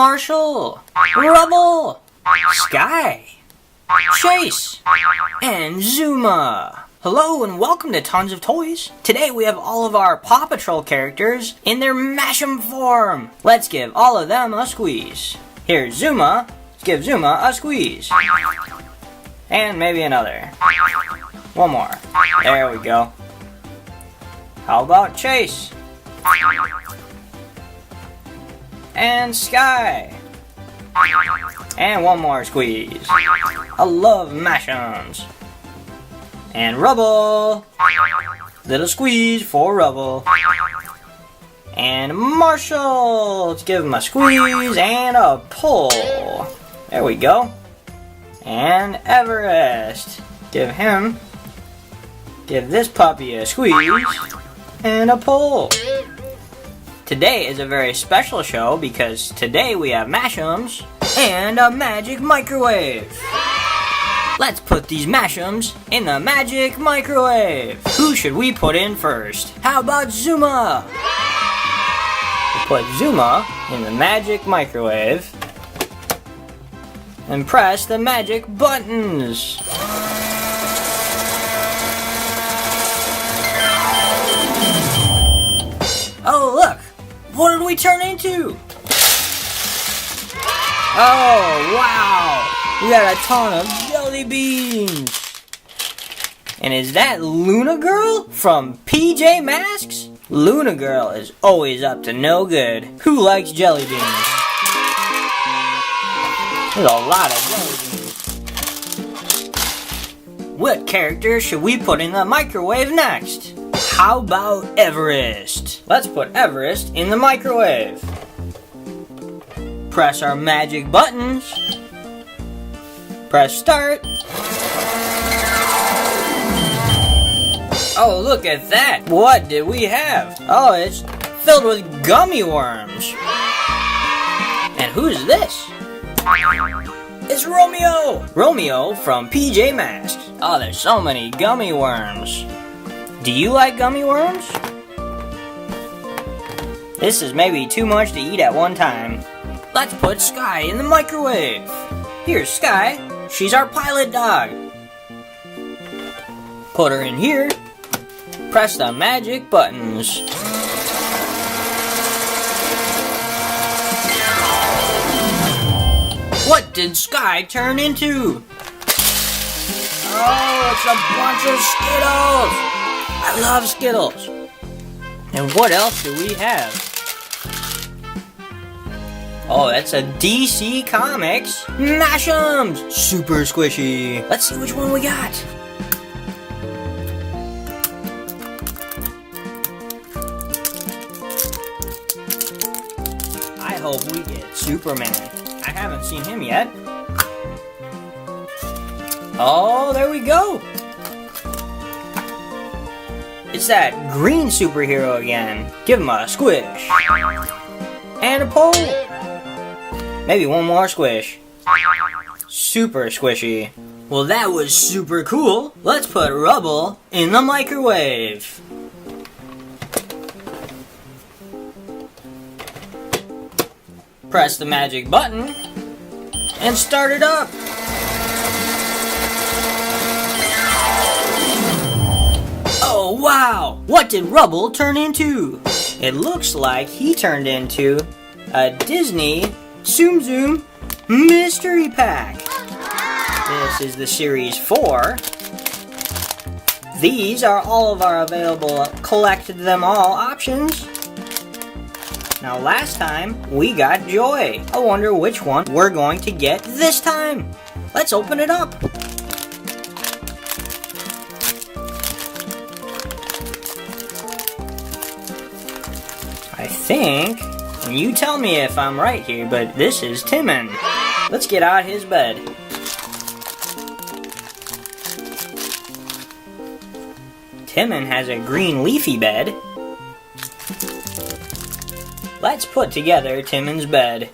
Marshall, Rubble, Sky, Chase, and Zuma. Hello and welcome to Tons of Toys. Today we have all of our Paw Patrol characters in their Mashum form. Let's give all of them a squeeze. Here's Zuma. Let's give Zuma a squeeze. And maybe another. One more. There we go. How about Chase? And Sky. And one more squeeze. I love Mashums. And Rubble. Little squeeze for Rubble. And Marshall. Let's give him a squeeze and a pull. There we go. And Everest. Give this puppy a squeeze and a pull. Today is a very special show because today we have Mashums and a magic microwave. Let's put these Mashums in the magic microwave. Who should we put in first? How about Zuma? We'll put Zuma in the magic microwave and press the magic buttons. Oh look! What did we turn into? Oh wow! We got a ton of jelly beans! And is that Luna Girl from PJ Masks? Luna Girl is always up to no good. Who likes jelly beans? There's a lot of jelly beans. What character should we put in the microwave next? How about Everest? Let's put Everest in the microwave. Press our magic buttons. Press start. Oh, look at that! What did we have? Oh, it's filled with gummy worms. And who's this? It's Romeo! Romeo from PJ Masks. Oh, there's so many gummy worms. Do you like gummy worms? This is maybe too much to eat at one time. Let's put Sky in the microwave. Here's Sky. She's our pilot dog. Put her in here. Press the magic buttons. What did Sky turn into? Oh, it's a bunch of Skittles! I love Skittles! And what else do we have? Oh, that's a DC Comics Mashums! Super squishy! Let's see which one we got! I hope we get Superman. I haven't seen him yet. Oh, there we go! It's that green superhero again. Give him a squish. And a pull. Maybe one more squish. Super squishy. Well, that was super cool. Let's put Rubble in the microwave. Press the magic button and start it up. Oh wow! What did Rubble turn into? It looks like he turned into a Disney Tsum Tsum Mystery Pack. This is the Series 4. These are all of our available Collected Them All options. Now last time, we got Joy. I wonder which one we're going to get this time. Let's open it up. I think, and you tell me if I'm right here, but this is Timon. Let's get out his bed. Timon has a green leafy bed. Let's put together Timon's bed.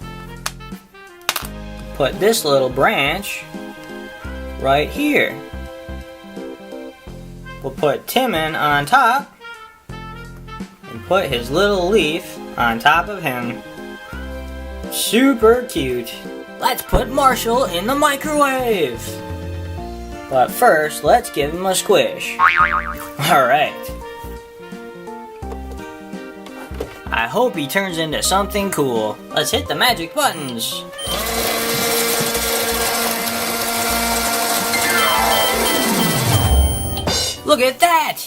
Put this little branch right here. We'll put Timon on top and put his little leaf on top of him. Super cute. Let's put Marshall in the microwave. But first, let's give him a squish. Alright. I hope he turns into something cool. Let's hit the magic buttons. Look at that!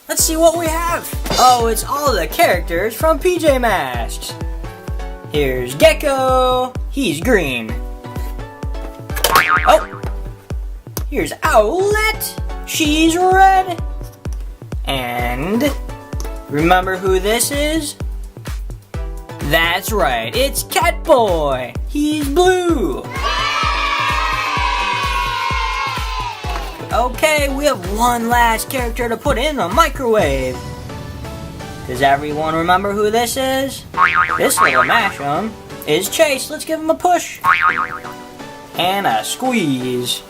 Let's see what we have. Oh, it's all the characters from PJ Masks. Here's Gecko. He's green. Oh! Here's Owlette. She's red. And remember who this is? That's right, it's Catboy. He's blue. Okay, we have one last character to put in the microwave. Does everyone remember who this is? This little Mashum is Chase. Let's give him a push. And a squeeze.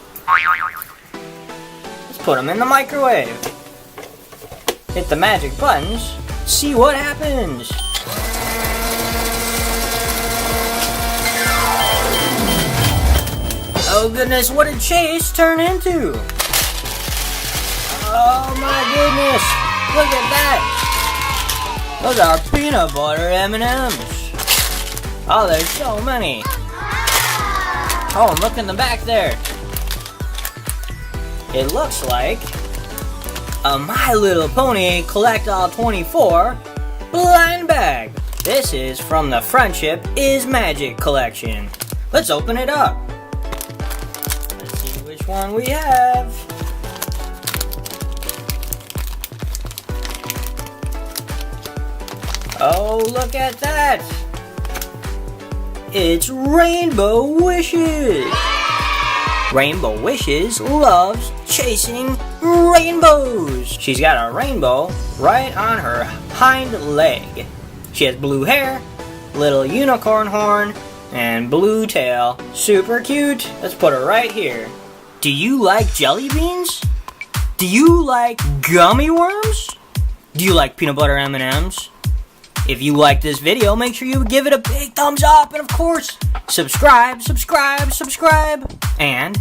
Let's put him in the microwave. Hit the magic buttons. See what happens. Oh goodness, what did Chase turn into? Oh my goodness, look at that. Those are peanut butter M&Ms. Oh, there's so many. Oh, and look in the back there. It looks like a My Little Pony Collect All 24 blind bag. This is from the Friendship is Magic collection. Let's open it up. Let's see which one we have. Oh, look at that! It's Rainbow Wishes! Rainbow Wishes loves chasing rainbows! She's got a rainbow right on her hind leg. She has blue hair, little unicorn horn, and blue tail. Super cute! Let's put her right here. Do you like jelly beans? Do you like gummy worms? Do you like peanut butter M&Ms? If you like this video, make sure you give it a big thumbs up, and of course, subscribe, and